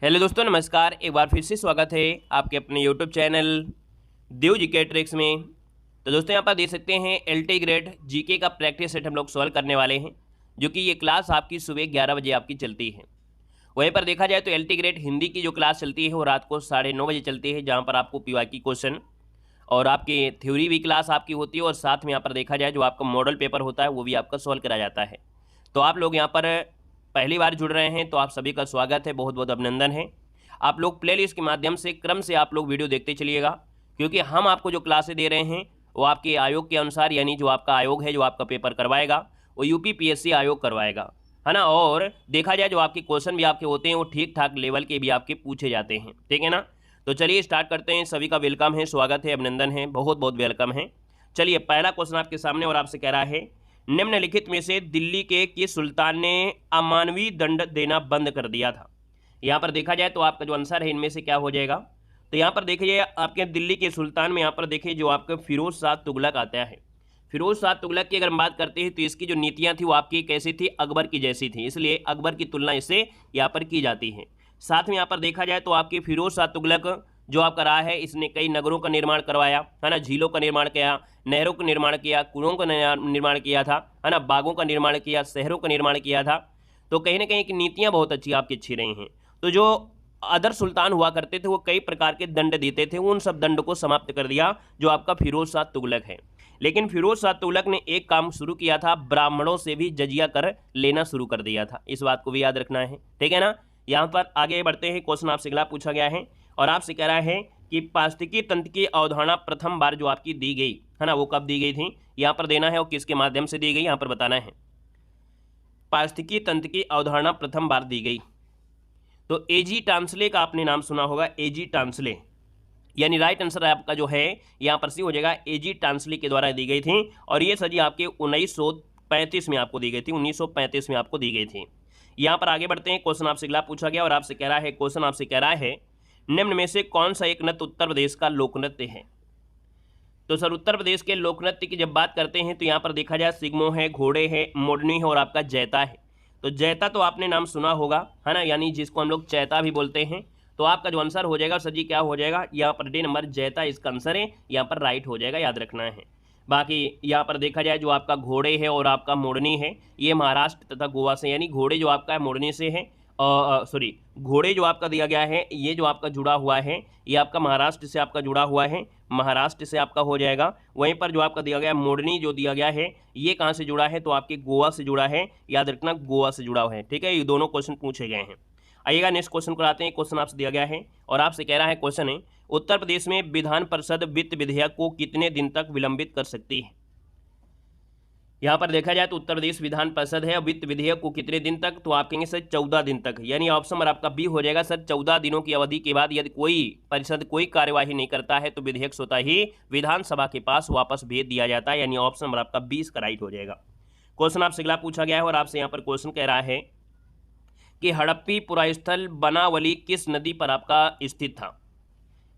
Hello दोस्तों, नमस्कार। एक बार फिर से स्वागत है आपके अपने यूट्यूब चैनल देव जीके ट्रिक्स में। तो दोस्तों यहाँ पर देख सकते हैं एलटी ग्रेड जीके का प्रैक्टिस सेट हम लोग सॉल्व करने वाले हैं, जो कि ये क्लास आपकी सुबह 11 बजे आपकी चलती है। वहीं पर देखा जाए तो एलटी ग्रेड हिंदी की जो क्लास चलती है वो रात को 9:30 बजे चलती है, जहाँ पर आपको पीवाईक्यू क्वेश्चन और आपकी थ्योरी भी क्लास आपकी होती है, और साथ में यहाँ पर देखा जाए जो आपका मॉडल पेपर होता है वो भी आपका सॉल्व कराया जाता है। तो आप लोग यहाँ पर पहली बार जुड़ रहे हैं तो आप सभी का स्वागत है, बहुत बहुत अभिनंदन है। आप लोग प्लेलिस्ट के माध्यम से क्रम से आप लोग वीडियो देखते चलिएगा, क्योंकि हम आपको जो क्लासें दे रहे हैं वो आपके आयोग के अनुसार, यानी जो आपका आयोग है जो आपका पेपर करवाएगा वो यूपीपीएससी आयोग करवाएगा, है ना। और देखा जाए जो आपके क्वेश्चन भी आपके होते हैं वो ठीक ठाक लेवल के भी आपके पूछे जाते हैं, ठीक है ना। तो चलिए स्टार्ट करते हैं। सभी का वेलकम है, स्वागत है, अभिनंदन है, बहुत बहुत वेलकम है। चलिए पहला क्वेश्चन आपके सामने और आपसे कह रहा है, निम्नलिखित में से दिल्ली के किस सुल्तान ने अमानवीय दंड देना बंद कर दिया था। यहाँ पर देखा जाए तो आपका जो आंसर है इनमें से क्या हो जाएगा। तो यहाँ पर देखिए आपके दिल्ली के सुल्तान में यहाँ पर देखिए जो आपका फिरोज शाह तुगलक आता है। फिरोज शाह तुगलक की अगर हम बात करते हैं तो इसकी जो नीतियाँ थी वो आपकी कैसी थी, अकबर की जैसी थी, इसलिए अकबर की तुलना इससे यहाँ पर की जाती है। साथ में यहाँ पर देखा जाए तो आपकी फिरोज शाह तुगलक जो आपका रहा है, इसने कई नगरों का निर्माण करवाया, है ना, झीलों का निर्माण किया, नहरों का निर्माण किया, कुओं का निर्माण किया था, है ना, बागों का निर्माण किया, शहरों का निर्माण किया था। तो कहीं ना कहीं की नीतियाँ बहुत अच्छी रही हैं। तो जो अदर सुल्तान हुआ करते थे वो कई प्रकार के दंड देते थे, उन सब दंड को समाप्त कर दिया जो आपका फिरोज शाह तुगलक है। लेकिन फिरोज शाह तुगलक ने एक काम शुरू किया था, ब्राह्मणों से भी जजिया कर लेना शुरू कर दिया था। इस बात को भी याद रखना है, ठीक है ना। यहाँ पर आगे बढ़ते हैं। क्वेश्चन आपसे अगला पूछा गया है और आपसे कह रहा है कि पारिस्थितिकी तंत्र की अवधारणा प्रथम बार जो आपकी दी गई है ना, वो कब दी गई थी, यहाँ पर देना है, और किसके माध्यम से दी गई यहाँ पर बताना है। पारिस्थितिकी तंत्र की अवधारणा प्रथम बार दी गई तो एजी टांसले का आपने नाम सुना होगा। एजी टांसले, यानी राइट आंसर आपका जो है यहाँ पर सी हो जाएगा, एजी टांसले के द्वारा दी गई थी। और ये सजी आपके 1935 में आपको दी गई थी, 1935 में आपको दी गई थी। यहाँ पर आगे बढ़ते हैं। क्वेश्चन आपसे अगला पूछा गया और आपसे कह रहा है, क्वेश्चन आपसे कह रहा है, निम्न में से कौन सा एक नृत्य उत्तर प्रदेश का लोक नृत्य है। तो सर उत्तर प्रदेश के लोक नृत्य की जब बात करते हैं तो यहाँ पर देखा जाए सिग्मो है, घोड़े है, मोडनी है और आपका जैता है। तो जैता तो आपने नाम सुना होगा, है ना, यानी जिसको हम लोग चैता भी बोलते हैं। तो आपका जो आंसर हो जाएगा सर जी क्या हो जाएगा, यहाँ पर डी नंबर जैता इसका आंसर है, यहाँ पर राइट हो जाएगा, याद रखना है। बाकी यहाँ पर देखा जाए जो आपका घोड़े है और आपका मोरनी है, ये महाराष्ट्र तथा गोवा से, यानी घोड़े जो आपका है मोरनी से है, सॉरी घोड़े जो आपका दिया गया है ये जो आपका जुड़ा हुआ है ये आपका महाराष्ट्र से आपका जुड़ा हुआ है, महाराष्ट्र से आपका हो जाएगा। वहीं पर जो आपका दिया गया मोरनी जो दिया गया है ये कहाँ से जुड़ा है, तो आपके गोवा से जुड़ा है, याद रखना गोवा से जुड़ा हुआ है, ठीक है। ये दोनों क्वेश्चन पूछे गए हैं। आइएगा नेक्स्ट क्वेश्चन को आते हैं। क्वेश्चन आपसे दिया गया है और आपसे कह रहा है, क्वेश्चन है, उत्तर प्रदेश में विधान परिषद वित्त विधेयक को कितने दिन तक विलंबित कर सकती है। यहाँ पर देखा जाए तो उत्तर प्रदेश विधान परिषद है, वित्त विधेयक को कितने दिन तक, तो आप कहेंगे सर 14 दिन तक, यानी ऑप्शन नंबर आपका बी हो जाएगा सर। 14 दिनों की अवधि के बाद यदि कोई परिषद कोई कार्यवाही नहीं करता है तो विधेयक स्वतः ही विधानसभा के पास वापस भेज दिया जाता है, यानी ऑप्शन नंबर आपका 20 का राइट हो जाएगा। क्वेश्चन आपसे अगला पूछा गया है और आपसे यहाँ पर क्वेश्चन कह रहा है कि हड़प्पी पुरास्थल बनावली किस नदी पर आपका स्थित था।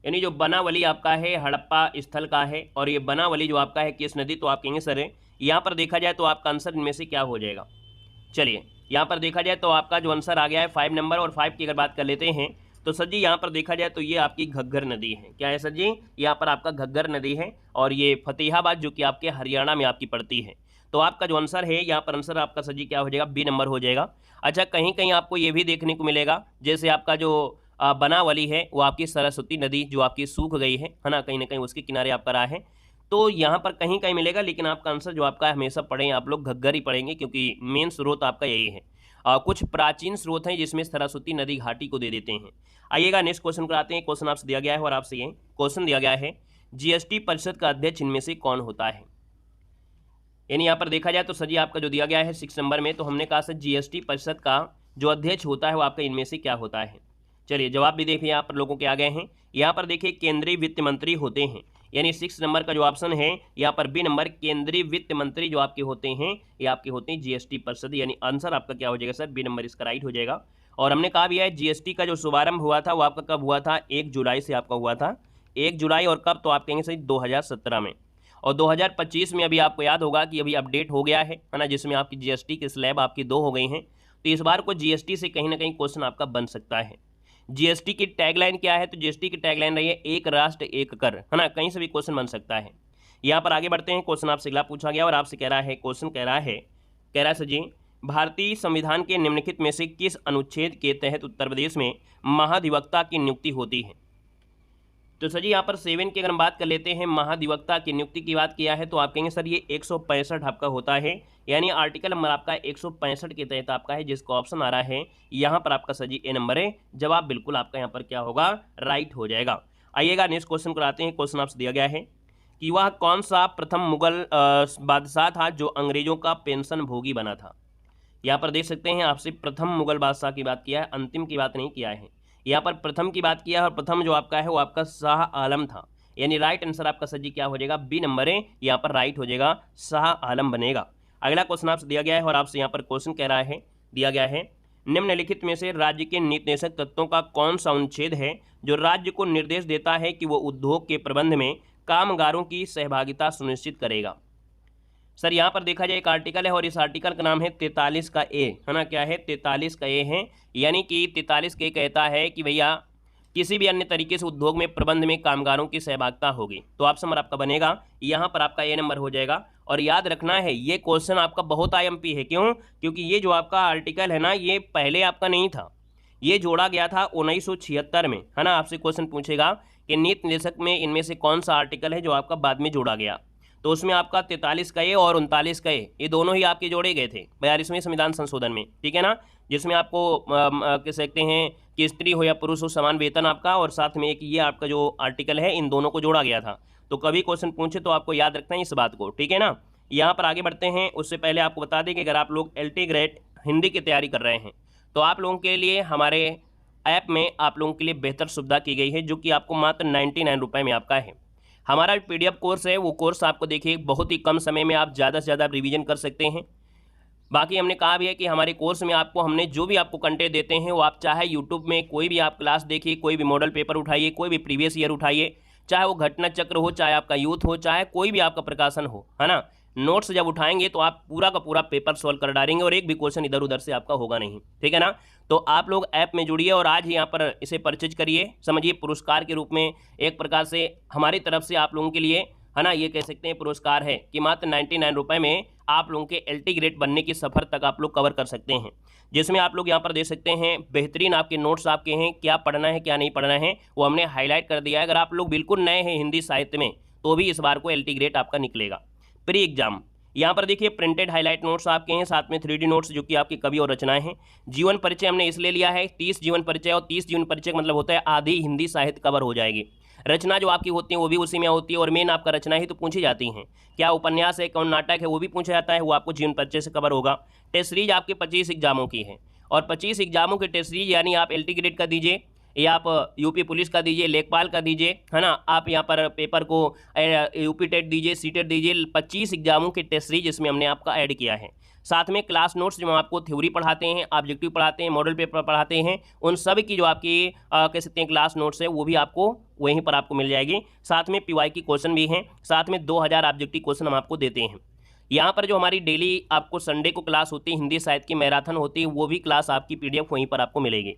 यानी जो बनावली आपका है हड़प्पा स्थल का है और ये बनावली जो आपका है किस नदी, तो आप कहेंगे सर यहाँ पर देखा जाए तो आपका आंसर इनमें से क्या हो जाएगा। चलिए यहाँ पर देखा जाए तो आपका जो आंसर आ गया है 5 नंबर, और 5 की अगर बात कर लेते हैं तो सर जी यहाँ पर देखा जाए तो ये आपकी घग्गर नदी है। क्या है सर जी, यहाँ पर आपका घग्गर नदी है और ये फतेहाबाद जो कि आपके हरियाणा में आपकी पड़ती है। तो आपका जो आंसर है यहाँ पर आंसर आपका सर जी क्या हो जाएगा, बी नंबर हो जाएगा। अच्छा कहीं कहीं आपको ये भी देखने को मिलेगा, जैसे आपका जो बनावली है वो आपकी सरस्वती नदी जो आपकी सूख गई है ना, कहीं ना कहीं उसके किनारे आपका रहा है, तो यहाँ पर कहीं कहीं मिलेगा। लेकिन आपका आंसर जो आपका हमेशा पढ़ें आप लोग घग्गर ही पढ़ेंगे, क्योंकि मेन स्रोत आपका यही है। कुछ प्राचीन स्रोत हैं जिसमें सरस्वती नदी घाटी को दे देते हैं। आइएगा नेक्स्ट क्वेश्चन कराते हैं। क्वेश्चन आपसे दिया गया है और आपसे ये क्वेश्चन दिया गया है, जीएसटी परिषद का अध्यक्ष इनमें से कौन होता है। यानी यहाँ पर देखा जाए तो सर जी आपका जो दिया गया है 6 नंबर में, तो हमने कहा सर जीएसटी परिषद का जो अध्यक्ष होता है वो आपका इनमें से क्या होता है। चलिए जवाब भी देखिए यहाँ पर लोगों के आ गए हैं। यहाँ पर देखिए केंद्रीय वित्त मंत्री होते हैं, यानी 6 नंबर का जो ऑप्शन है यहाँ पर बी नंबर, केंद्रीय वित्त मंत्री जो आपके होते हैं ये आपके होते हैं जीएसटी परिषद, यानी आंसर आपका क्या हो जाएगा सर, बी नंबर इसका राइट हो जाएगा। और हमने कहा भी है जीएसटी का जो शुभारंभ हुआ था वो आपका कब हुआ था, 1 जुलाई से आपका हुआ था, 1 जुलाई, और कब, तो आप कहेंगे सही 2017 में। और 2025 में अभी आपको याद होगा कि अभी अपडेट हो गया है ना, जिसमें आपकी जीएसटी की स्लैब आपकी 2 हो गई हैं। तो इस बार को जीएसटी से कहीं ना कहीं क्वेश्चन आपका बन सकता है। जीएसटी की टैगलाइन क्या है? तो जीएसटी की टैगलाइन रही है एक राष्ट्र एक कर, है ना, कहीं से भी क्वेश्चन बन सकता है। यहाँ पर आगे बढ़ते हैं, क्वेश्चन आपसे अगला पूछा गया और आपसे कह रहा है, क्वेश्चन कह रहा है सर जी, भारतीय संविधान के निम्नलिखित में से किस अनुच्छेद के तहत उत्तर प्रदेश में महाधिवक्ता की नियुक्ति होती है? तो सर जी यहाँ पर 7 की अगर हम बात कर लेते हैं, महाधिवक्ता की नियुक्ति की बात किया है, तो आप कहेंगे सर ये 165 आपका होता है, यानी आर्टिकल नंबर आपका 165 के तहत आपका है, जिसका ऑप्शन आ रहा है यहाँ पर आपका सर जी ए नंबर है। जवाब बिल्कुल आपका यहाँ पर क्या होगा? राइट हो जाएगा। आइएगा नेक्स्ट क्वेश्चन कराते हैं। क्वेश्चन आपसे दिया गया है कि वह कौन सा प्रथम मुगल बादशाह था जो अंग्रेजों का पेंशन भोगी बना था? यहाँ पर देख सकते हैं आपसे प्रथम मुगल बादशाह की बात किया है, अंतिम की बात नहीं किया है। यहाँ पर प्रथम की बात किया है और प्रथम जो आपका है वो आपका शाह आलम था, यानी राइट आंसर आपका सर जी क्या हो जाएगा? बी नंबर है, यहाँ पर राइट हो जाएगा, शाह आलम बनेगा। अगला क्वेश्चन आपसे दिया गया है और आपसे यहाँ पर क्वेश्चन कह रहा है, दिया गया है, निम्नलिखित में से राज्य के नीति निर्देशक तत्वों का कौन सा अनुच्छेद है जो राज्य को निर्देश देता है कि वो उद्योग के प्रबंध में कामगारों की सहभागिता सुनिश्चित करेगा? सर यहाँ पर देखा जाए एक आर्टिकल है और इस आर्टिकल का नाम है 43 का ए, है ना, क्या है? 43 का ए है, यानी कि 43 के कहता है कि भैया किसी भी अन्य तरीके से उद्योग में प्रबंध में कामगारों की सहभागिता होगी, तो ऑप्शन नंबर आपका बनेगा यहाँ पर आपका ए नंबर हो जाएगा। और याद रखना है ये क्वेश्चन आपका बहुत आईएमपी है, क्यों? क्योंकि ये जो आपका आर्टिकल है ना, ये पहले आपका नहीं था, ये जोड़ा गया था 1976 में, है ना। आपसे क्वेश्चन पूछेगा कि नीति निर्देशक में इनमें से कौन सा आर्टिकल है जो आपका बाद में जोड़ा गया, तो उसमें आपका 43 का ए और 39 का ए, ये दोनों ही आपके जोड़े गए थे 42वें संविधान संशोधन में, ठीक है ना, जिसमें आपको कह सकते हैं कि स्त्री हो या पुरुष हो समान वेतन आपका, और साथ में एक ये आपका जो आर्टिकल है इन दोनों को जोड़ा गया था। तो कभी क्वेश्चन पूछे तो आपको याद रखना है इस बात को, ठीक है ना। यहाँ पर आगे बढ़ते हैं, उससे पहले आपको बता दें कि अगर आप लोग LT ग्रेड हिंदी की तैयारी कर रहे हैं तो आप लोगों के लिए हमारे ऐप में आप लोगों के लिए बेहतर सुविधा की गई है, जो कि आपको मात्र 99 रुपये में आपका है। हमारा PDF कोर्स है, वो कोर्स आपको देखिए बहुत ही कम समय में आप ज़्यादा से ज़्यादा रिवीजन कर सकते हैं। बाकी हमने कहा भी है कि हमारे कोर्स में आपको हमने जो भी आपको कंटेंट देते हैं वो आप चाहे यूट्यूब में कोई भी आप क्लास देखिए, कोई भी मॉडल पेपर उठाइए, कोई भी प्रीवियस ईयर उठाइए, चाहे वो घटना चक्र हो, चाहे आपका यूथ हो, चाहे कोई भी आपका प्रकाशन हो, है ना, नोट्स जब उठाएंगे तो आप पूरा का पूरा पेपर सॉल्व कर डालेंगे और एक भी क्वेश्चन इधर उधर से आपका होगा नहीं, ठीक है ना। तो आप लोग ऐप में जुड़िए और आज ही यहाँ पर इसे परचेज करिए, समझिए पुरस्कार के रूप में एक प्रकार से हमारी तरफ से आप लोगों के लिए, है ना, ये कह सकते हैं पुरस्कार है कि मात्र 99 रुपये में आप लोगों के LT ग्रेड बनने की सफ़र तक आप लोग कवर कर सकते हैं, जिसमें आप लोग यहाँ पर देख सकते हैं बेहतरीन आपके नोट्स आपके हैं, क्या पढ़ना है क्या नहीं पढ़ना है वो हमने हाईलाइट कर दिया है। अगर आप लोग बिल्कुल नए हैं हिंदी साहित्य में तो भी इस बार को LT ग्रेड आपका निकलेगा। प्री एग्जाम यहाँ पर देखिए प्रिंटेड हाईलाइट नोट्स आपके हैं, साथ में 3D नोट्स जो कि आपकी कवि और रचनाएं हैं। जीवन परिचय हमने इसलिए लिया है 30 जीवन परिचय, और 30 जीवन परिचय का मतलब होता है आधी हिंदी साहित्य कवर हो जाएगी। रचना जो आपकी होती है वो भी उसी में होती है, और मेन आपका रचना ही तो पूछी जाती हैं, क्या उपन्यास है कौन नाटक है वो भी पूछा जाता है, वो आपको जीवन परिचय से कवर होगा। टेस्ट सीरीज आपके 25 एग्जामों की है, और 25 एग्जामों के टेस्ट सीरीज यानी आप LT ग्रेड का दीजिए या आप यूपी पुलिस का दीजिए, लेखपाल का दीजिए, है ना, आप यहाँ पर पेपर को यूपी टेट दीजिए, सीटेट दीजिए, 25 एग्जामों की टेस्ट सीरीज इसमें हमने आपका ऐड किया है। साथ में क्लास नोट्स जो आपको थ्योरी पढ़ाते हैं, ऑब्जेक्टिव पढ़ाते हैं, मॉडल पेपर पढ़ाते हैं, उन सब की जो आपकी कह सकते हैं क्लास नोट्स है वो भी आपको वहीं पर आपको मिल जाएगी। साथ में PY की क्वेश्चन भी हैं, साथ में 2000 ऑब्जेक्टिव क्वेश्चन हम आपको देते हैं। यहाँ पर जो हमारी डेली आपको संडे को क्लास होती है, हिंदी साहित्य की मैराथन होती है, वो भी क्लास आपकी PDF वहीं पर आपको मिलेगी।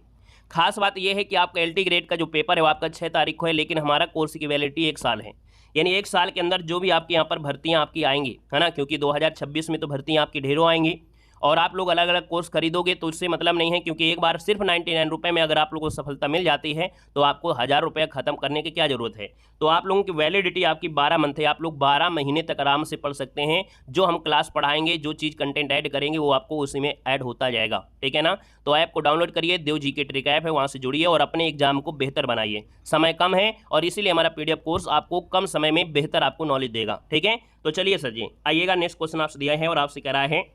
खास बात यह है कि आपका LT ग्रेड का जो पेपर है वो आपका 6 तारीख को है, लेकिन हमारा कोर्स की वैलिडिटी 1 साल है, यानी 1 साल के अंदर जो भी आपके यहाँ पर भर्तियाँ आपकी आएंगी, है ना, क्योंकि 2026 में तो भर्तियाँ आपकी ढेरों आएंगी, और आप लोग अलग अलग कोर्स खरीदोगे तो उससे मतलब नहीं है, क्योंकि एक बार सिर्फ 99 रुपये में अगर आप लोगों को सफलता मिल जाती है तो आपको 1000 रुपये ख़त्म करने की क्या ज़रूरत है। तो आप लोगों की वैलिडिटी आपकी 12 मंथ है, आप लोग 12 महीने तक आराम से पढ़ सकते हैं। जो हम क्लास पढ़ाएंगे, जो चीज़ कंटेंट ऐड करेंगे वो आपको उसी में ऐड होता जाएगा, ठीक है ना। तो ऐप को डाउनलोड करिए, देव GK ट्रिक ऐप है, वहाँ से जुड़िए और अपने एग्जाम को बेहतर बनाइए। समय कम है और इसीलिए हमारा PDF कोर्स आपको कम समय में बेहतर आपको नॉलेज देगा, ठीक है। तो चलिए सर जी आइएगा, नेक्स्ट क्वेश्चन आपसे दिया है और आपसे कह रहा है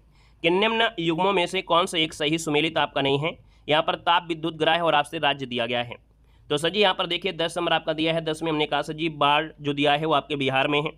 कि निम्न युग्मों में से कौन सा एक सही सुमेलित आपका नहीं है। यहाँ पर ताप विद्युत ग्रह है और आपसे राज्य दिया गया है। तो सर जी यहाँ पर देखिए 10 नंबर आपका दिया है, 10 में हमने कहा सर जी बाढ़ जो दिया है वो आपके बिहार में है,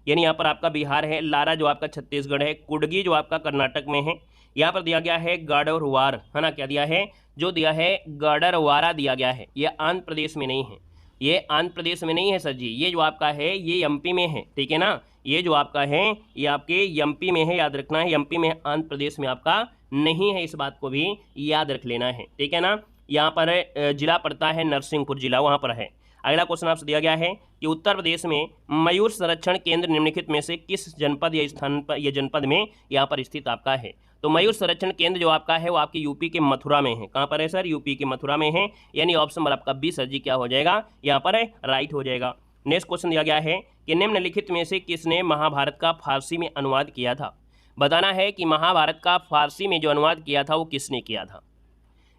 यानी यहाँ पर आपका बिहार है। लारा जो आपका छत्तीसगढ़ है, कुडगी जो आपका कर्नाटक में है। यहाँ पर दिया गया है गाडरवार, है ना, क्या दिया है, जो दिया है गाडरवारा दिया गया है, ये आंध्र प्रदेश में नहीं है, ये आंध्र प्रदेश में नहीं है सर जी, ये जो आपका है ये MP में है, ठीक है ना। ये जो आपका है ये आपके MP में है, याद रखना है, MP में, आंध्र प्रदेश में आपका नहीं है, इस बात को भी याद रख लेना है, ठीक है ना। यहाँ पर जिला पड़ता है नरसिंहपुर जिला, वहाँ पर है। अगला क्वेश्चन आपसे दिया गया है कि उत्तर प्रदेश में मयूर संरक्षण केंद्र निम्नलिखित में से किस जनपद या स्थान पर, या जनपद में यहाँ पर स्थित आपका है। तो मयूर संरक्षण केंद्र जो आपका है वो आपके यूपी के मथुरा में है। कहाँ पर है सर? यूपी के मथुरा में है, यानी ऑप्शन नंबर आपका बी सर जी क्या हो जाएगा, यहाँ पर राइट हो जाएगा। नेक्स्ट क्वेश्चन दिया गया है कि निम्नलिखित में से किसने महाभारत का फारसी में अनुवाद किया था। बताना है कि महाभारत का फारसी में जो अनुवाद किया था वो किसने किया था।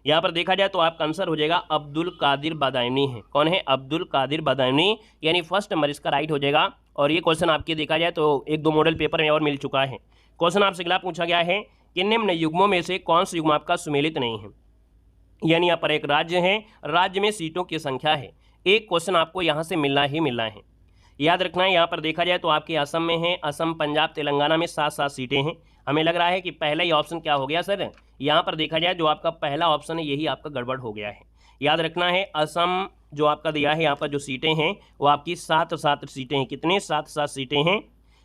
यहाँ पर देखा जाए तो आपका आंसर हो जाएगा अब्दुल कादिर बदायूनी है। कौन है? अब्दुल कादिर बदायूनी, यानी फर्स्ट नंबर इसका राइट हो जाएगा। और ये क्वेश्चन आपके देखा जाए तो एक दो मॉडल पेपर में और मिल चुका है। क्वेश्चन आपसे अगला पूछा गया है कि निम्न युग्मों में से कौन सा युग्म आपका सुमेलित नहीं है। यानी यहाँ पर एक राज्य है, राज्य में सीटों की संख्या है। एक क्वेश्चन आपको यहाँ से मिलना ही मिलना है, याद रखना है। यहाँ पर देखा जाए तो आपके असम में है, असम पंजाब तेलंगाना में 7-7 सीटें हैं। हमें लग रहा है कि पहला ही ऑप्शन क्या हो गया सर, यहाँ पर देखा जाए जो आपका पहला ऑप्शन है यही आपका गड़बड़ हो गया है। याद रखना है असम जो आपका दिया है यहाँ पर जो सीटें हैं वो आपकी 7-7 सीटें हैं। कितने? 7-7 सीटें हैं,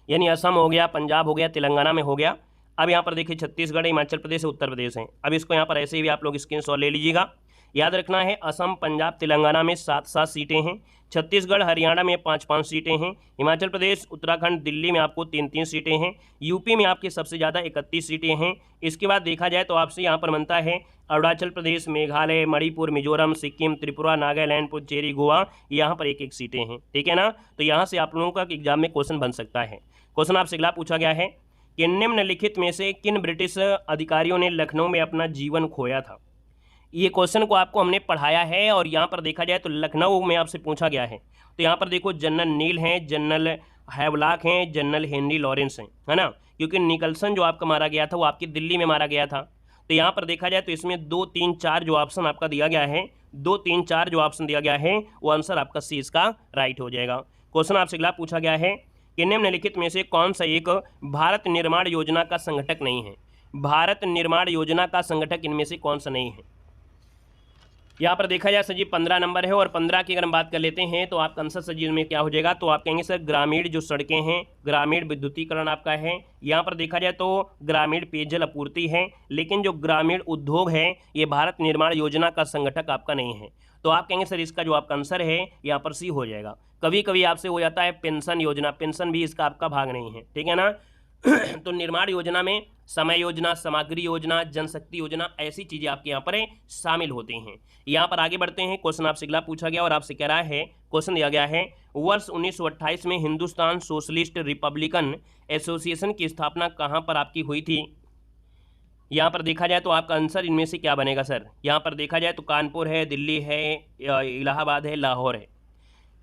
यानी असम हो गया, पंजाब हो गया, तेलंगाना में हो गया। अब यहाँ पर देखिए छत्तीसगढ़, हिमाचल प्रदेश, उत्तर प्रदेश हैं। अब इसको यहाँ पर ऐसे ही भी आप लोग स्क्रीनशॉट ले लीजिएगा। याद रखना है असम पंजाब तेलंगाना में 7-7 सीटें हैं, छत्तीसगढ़ हरियाणा में 5-5 सीटें हैं, हिमाचल प्रदेश उत्तराखंड दिल्ली में आपको 3-3 सीटें हैं, यूपी में आपकी सबसे ज़्यादा 31 सीटें हैं। इसके बाद देखा जाए तो आपसे यहाँ पर बनता है अरुणाचल प्रदेश, मेघालय, मणिपुर, मिजोरम, सिक्किम, त्रिपुरा, नागालैंड, पुडुचेरी, गोवा, यहाँ पर 1-1 सीटें हैं। ठीक है ना? तो यहाँ से आप लोगों का एग्जाम में क्वेश्चन बन सकता है। क्वेश्चन आपसे अगला पूछा गया है कि निम्नलिखित में से किन ब्रिटिश अधिकारियों ने लखनऊ में अपना जीवन खोया था। ये क्वेश्चन को आपको हमने पढ़ाया है और यहाँ पर देखा जाए तो लखनऊ में आपसे पूछा गया है। तो यहाँ पर देखो जनरल नील हैं, जनरल हैवलॉक हैं, जनरल हेनरी लॉरेंस हैं, है ना, क्योंकि निकलसन जो आपका मारा गया था वो आपकी दिल्ली में मारा गया था। तो यहाँ पर देखा जाए तो इसमें 2, 3, 4 जो ऑप्शन आपका दिया गया है, 2, 3, 4 जो ऑप्शन दिया गया है वो आंसर आपका सी इसका राइट हो जाएगा। क्वेश्चन आपसे अगला पूछा गया है कि निम्नलिखित में से कौन सा एक भारत निर्माण योजना का संगठक नहीं है। भारत निर्माण योजना का संगठक इनमें से कौन सा नहीं है। यहाँ पर देखा जाए सर जी 15 नंबर है, और 15 की अगर हम बात कर लेते हैं तो आपका आंसर सर जी में क्या हो जाएगा, तो आप कहेंगे सर ग्रामीण जो सड़कें हैं, ग्रामीण विद्युतीकरण आपका है। यहाँ पर देखा जाए तो ग्रामीण पेयजल आपूर्ति है, लेकिन जो ग्रामीण उद्योग है ये भारत निर्माण योजना का संगठक आपका नहीं है। तो आप कहेंगे सर इसका जो आपका आंसर है यहाँ पर सी हो जाएगा। कभी कभी आपसे हो जाता है पेंशन योजना, पेंशन भी इसका आपका भाग नहीं है। ठीक है ना? तो निर्माण योजना में समय योजना, सामग्री योजना, जनशक्ति योजना, ऐसी चीजें आपके यहाँ पर शामिल होती हैं। यहाँ पर आगे बढ़ते हैं। क्वेश्चन आपसे अगला पूछा गया और आपसे कह रहा है, क्वेश्चन दिया गया है वर्ष 1928 में हिंदुस्तान सोशलिस्ट रिपब्लिकन एसोसिएशन की स्थापना कहाँ पर आपकी हुई थी। यहाँ पर देखा जाए तो आपका आंसर इनमें से क्या बनेगा सर। यहाँ पर देखा जाए तो कानपुर है, दिल्ली है, इलाहाबाद है, लाहौर है।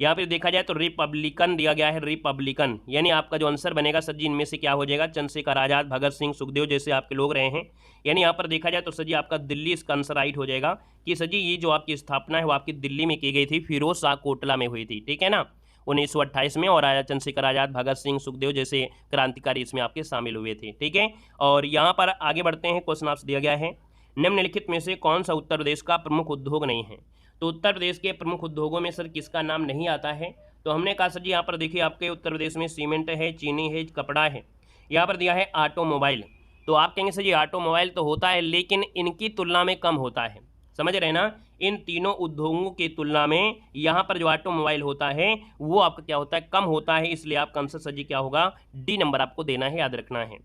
यहाँ पर देखा जाए तो रिपब्लिकन दिया गया है, रिपब्लिकन, यानी आपका जो आंसर बनेगा सर जी इनमें से क्या हो जाएगा, चंद्रशेखर आजाद, भगत सिंह, सुखदेव जैसे आपके लोग रहे हैं। यानी यहाँ पर देखा जाए तो सर जी आपका दिल्ली इसका आंसर राइट हो जाएगा कि सर जी ये जो आपकी स्थापना है वो आपकी दिल्ली में की गई थी, फिरोज शाह कोटला में हुई थी। ठीक है ना? 1928 में, और चंद्रशेखर आजाद, भगत सिंह, सुखदेव जैसे क्रांतिकारी इसमें आपके शामिल हुए थे। ठीक है? और यहाँ पर आगे बढ़ते हैं। क्वेश्चन आपसे दिया गया है निम्नलिखित में से कौन सा उत्तर प्रदेश का प्रमुख उद्योग नहीं है। तो उत्तर प्रदेश के प्रमुख उद्योगों में सर किसका नाम नहीं आता है। तो हमने कहा सर जी यहाँ पर देखिए आपके उत्तर प्रदेश में सीमेंट है, चीनी है, कपड़ा है। यहाँ पर दिया है ऑटोमोबाइल। तो आप कहेंगे सर जी ऑटोमोबाइल तो होता है लेकिन इनकी तुलना में कम होता है। समझ रहे हैं ना? इन तीनों उद्योगों की तुलना में यहाँ पर जो ऑटोमोबाइल होता है वो आपका क्या होता है, कम होता है। इसलिए आपका आंसर सर जी क्या होगा, डी नंबर आपको देना है, याद रखना है।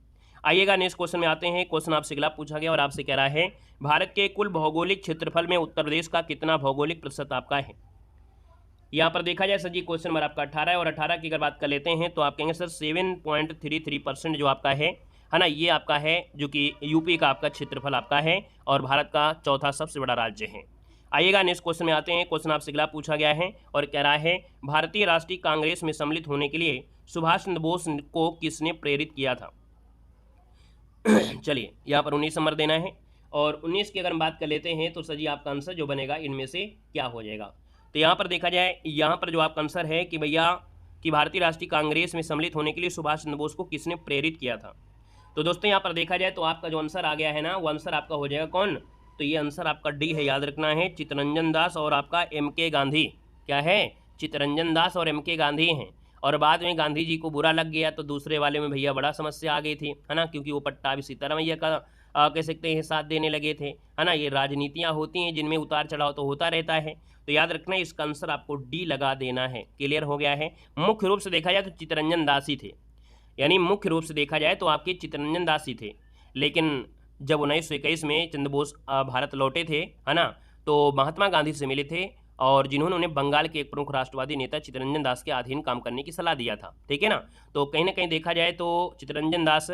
आइएगा नेक्स्ट क्वेश्चन में आते हैं। क्वेश्चन आपसे अगला पूछा गया और आपसे कह रहा है भारत के कुल भौगोलिक क्षेत्रफल में उत्तर प्रदेश का कितना भौगोलिक प्रतिशत आपका है। यहाँ पर देखा जाए सर जी क्वेश्चन नंबर आपका 18 है, और 18 की अगर बात कर लेते हैं तो आप कहेंगे सर 7.33% जो आपका है ना, ये आपका है जो कि यूपी का आपका क्षेत्रफल आपका है और भारत का चौथा सबसे बड़ा राज्य है। आइएगा नेक्स्ट क्वेश्चन में आते हैं। क्वेश्चन आपसे अगला पूछा गया है और कह रहा है भारतीय राष्ट्रीय कांग्रेस में सम्मिलित होने के लिए सुभाष चंद्र बोस को किसने प्रेरित किया था। चलिए यहाँ पर 19 नंबर देना है, और 19 की अगर हम बात कर लेते हैं तो सर जी आपका आंसर जो बनेगा इनमें से क्या हो जाएगा। तो यहाँ पर देखा जाए, यहाँ पर जो आपका आंसर है कि भैया कि भारतीय राष्ट्रीय कांग्रेस में सम्मिलित होने के लिए सुभाष चंद्र बोस को किसने प्रेरित किया था। तो दोस्तों यहाँ पर देखा जाए तो आपका जो आंसर आ गया है ना, वो आंसर आपका हो जाएगा कौन, तो ये आंसर आपका डी है, याद रखना है। चित्तरंजन दास और आपका एम.के. गांधी। क्या है? चित्तरंजन दास और एम.के. गांधी हैं। और बाद में गांधी जी को बुरा लग गया तो दूसरे वाले में भैया बड़ा समस्या आ गई थी, है ना, क्योंकि वो पट्टा भी सीतारामैया का कह सकते हैं साथ देने लगे थे, है ना। ये राजनीतियाँ होती हैं जिनमें उतार चढ़ाव तो होता रहता है, तो याद रखना इसका आंसर आपको डी लगा देना है। क्लियर हो गया है। मुख्य रूप से देखा जाए तो चित्तरंजन दास ही थे, यानी मुख्य रूप से देखा जाए तो आपके चित्तरंजन दास ही थे। लेकिन जब 1921 में चंद्र बोस भारत लौटे थे, है ना, तो महात्मा गांधी से मिले थे और जिन्होंने उन्हें बंगाल के एक प्रमुख राष्ट्रवादी नेता चित्तरंजन दास के अधीन काम करने की सलाह दिया था, ठीक है ना। तो कहीं ना कहीं देखा जाए तो चित्तरंजन दास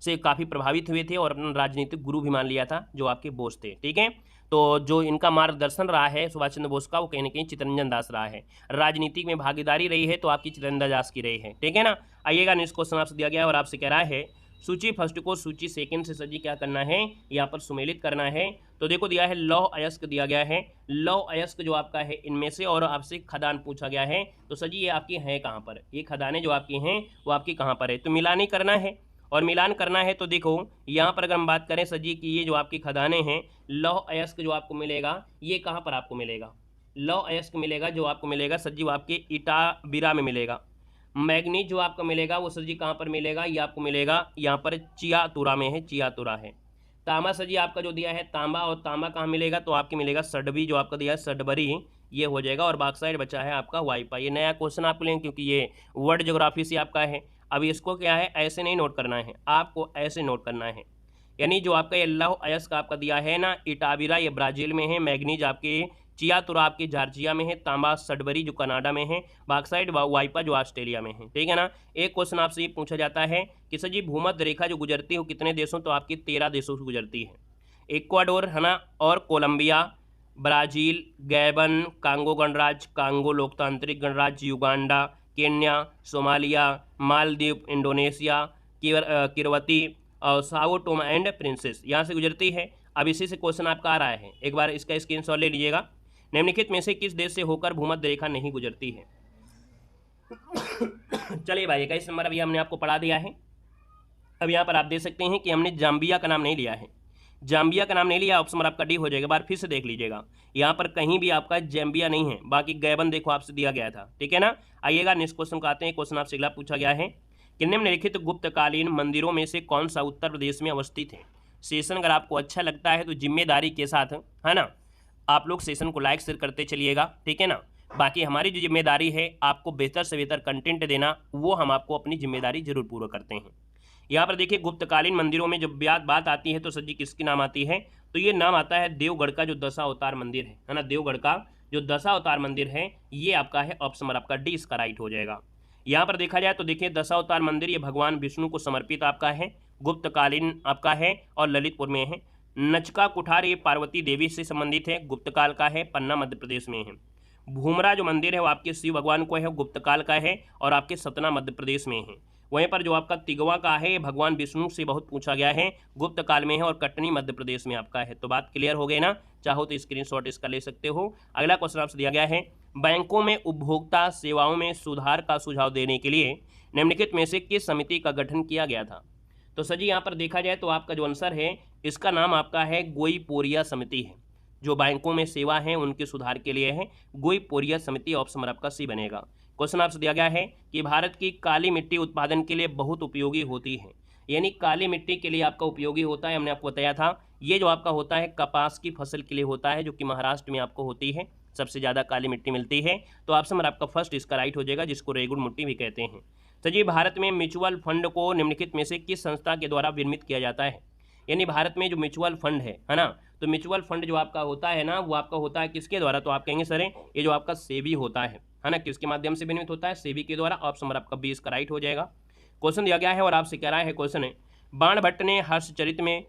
से काफ़ी प्रभावित हुए थे और अपना राजनीतिक गुरु भी मान लिया था जो आपके बोस थे, ठीक है। तो जो इनका मार्गदर्शन रहा है सुभाष चंद्र बोस का, वो कहीं ना कहीं चित्तरंजन दास रहा है। राजनीतिक में भागीदारी रही है तो आपकी चित्तरंजन दास की रही है, ठीक है ना। आइएगा, नेक्स्ट क्वेश्चन आपसे दिया गया और आपसे कह रहा है सूची फर्स्ट को सूची सेकंड से सजी क्या करना है, यहाँ पर सुमेलित करना है। तो देखो दिया है लौह अयस्क दिया गया है, लौह अयस्क जो आपका है इनमें से, और आपसे खदान पूछा गया है। तो सजी ये आपकी है कहाँ पर, ये खदानें जो आपकी हैं वो आपकी कहाँ पर है, तो मिलान ही करना है। और मिलान करना है तो देखो यहाँ पर अगर हम बात करें सजी की, ये जो आपकी खदानें हैं, लौह अयस्क जो आपको मिलेगा ये कहाँ पर आपको मिलेगा, लौह अयस्क मिलेगा जो आपको मिलेगा सजी वो आपके इटाबिरा में मिलेगा। मैग्नीज जो आपको मिलेगा वो सर जी कहाँ पर मिलेगा, ये आपको मिलेगा यहाँ पर चियातुरा में है, चियातुरा है। तांबा सर जी आपका जो दिया है तांबा, और तांबा कहाँ मिलेगा, तो आपके मिलेगा सडबी जो आपका दिया है सडबरी, ये हो जाएगा। और बाक्साइड बचा है आपका वाइपा। ये नया क्वेश्चन आपको लेंगे क्योंकि ये वर्ल्ड ज्योग्राफी से आपका है। अब इसको क्या है ऐसे नहीं नोट करना है, आपको ऐसे नोट करना है। यानी जो आपका ये लौह अयस्क आपका दिया है ना, इटाबिरा ये ब्राज़ील में है, मैग्नीज आपके चियातुरा आपके जॉर्जिया में है, तांबा सडबरी जो कनाडा में है, बॉक्साइट वाइपा जो ऑस्ट्रेलिया में है, ठीक है ना। एक क्वेश्चन आपसे ये पूछा जाता है कि सर जी भूमध्य रेखा जो गुजरती है वो कितने देशों, तो आपकी 13 देशों से गुजरती है। इक्वाडोर, है ना, और कोलंबिया, ब्राज़ील, गैबन, कांगो गणराज्य, कांगो लोकतांत्रिक गणराज्य, Uganda, Kenya, Somalia, Maldives, Indonesia, Kiribati और साओ टोमा एंड प्रिंसेस, यहाँ से गुजरती है। अब इसी से क्वेश्चन आपका आ रहा है, एक बार इसका स्क्रीनशॉट ले लीजिएगा। निम्नलिखित में से किस देश से होकर भूमध्य रेखा नहीं गुजरती है। चलिए भाई 21 नंबर अभी हमने आपको पढ़ा दिया है। अब यहाँ पर आप देख सकते हैं कि हमने जाम्बिया का नाम नहीं लिया है, जाम्बिया का नाम नहीं लिया, ऑप्शन नंबर आपका डी हो जाएगा। बार फिर से देख लीजिएगा, यहाँ पर कहीं भी आपका जाम्बिया नहीं है, बाकी गैबन देखो आपसे दिया गया था, ठीक है ना। आइएगा नेक्स्ट क्वेश्चन को आते हैं। क्वेश्चन आपसे अगला पूछा गया है कि निम्नलिखित गुप्तकालीन मंदिरों में से कौन सा उत्तर प्रदेश में अवस्थित है। सेशन अगर आपको अच्छा लगता है तो जिम्मेदारी के साथ, है ना, आप लोग सेशन को लाइक शेयर करते चलिएगा, ठीक है ना। बाकी हमारी जो जिम्मेदारी है आपको बेहतर से बेहतर कंटेंट देना, वो हम आपको अपनी जिम्मेदारी जरूर पूरा करते हैं। यहाँ पर देखिए गुप्तकालीन मंदिरों में जब बात आती है तो सर जी किसकी नाम आती है, तो ये नाम आता है देवगढ़ का जो दशावतार मंदिर है ना, देवगढ़ का जो दशावतार मंदिर है ये आपका है, ऑप्शन नंबर आपका डी इसका राइट हो जाएगा। यहाँ पर देखा जाए तो देखिए दशावतार मंदिर ये भगवान विष्णु को समर्पित आपका है, गुप्तकालीन आपका है और ललितपुर में है। नचका कुठार ये पार्वती देवी से संबंधित है, गुप्तकाल का है, पन्ना मध्य प्रदेश में है। भूमरा जो मंदिर है वो आपके शिव भगवान को है, गुप्तकाल का है और आपके सतना मध्य प्रदेश में है। वहीं पर जो आपका तिगवा का है भगवान विष्णु से बहुत पूछा गया है, गुप्त काल में है और कटनी मध्य प्रदेश में आपका है। तो बात क्लियर हो गई ना, चाहो तो स्क्रीनशॉट इसका ले सकते हो। अगला क्वेश्चन आपसे दिया गया है बैंकों में उपभोक्ता सेवाओं में सुधार का सुझाव देने के लिए निम्नलिखित में से किस समिति का गठन किया गया था। तो सर जी यहाँ पर देखा जाए तो आपका जो आंसर है इसका नाम आपका है गोईपोरिया समिति है, जो बैंकों में सेवा है उनके सुधार के लिए है, गोईपोरिया समिति, ऑप्शन नंबर आपका सी बनेगा। क्वेश्चन आपसे दिया गया है कि भारत की काली मिट्टी उत्पादन के लिए बहुत उपयोगी होती है, यानी काली मिट्टी के लिए आपका उपयोगी होता है, हमने आपको बताया था। ये जो आपका होता है कपास की फसल के लिए होता है, जो कि महाराष्ट्र में आपको होती है, सबसे ज़्यादा काली मिट्टी मिलती है। तो ऑप्शन नंबर आपका फर्स्ट इसका राइट हो जाएगा, जिसको रेगुड़ मिट्टी भी कहते हैं। तो जी भारत में म्यूचुअल फंड को निम्नलिखित में से किस संस्था के द्वारा विनियमित किया जाता है। यानी भारत में जो म्यूचुअल फंड है ना, तो म्यूचुअल फंड जो आपका होता है ना वो आपका होता है किसके द्वारा, तो आप कहेंगे सर ये जो आपका सेबी होता है ना, किसके माध्यम से विनियमित होता है, सेबी के द्वारा। ऑप्शन नंबर आपका 20 का राइट हो जाएगा। क्वेश्चन दिया गया है और आपसे कह रहा है क्वेश्चन है बाणभट्ट ने हर्षचरित में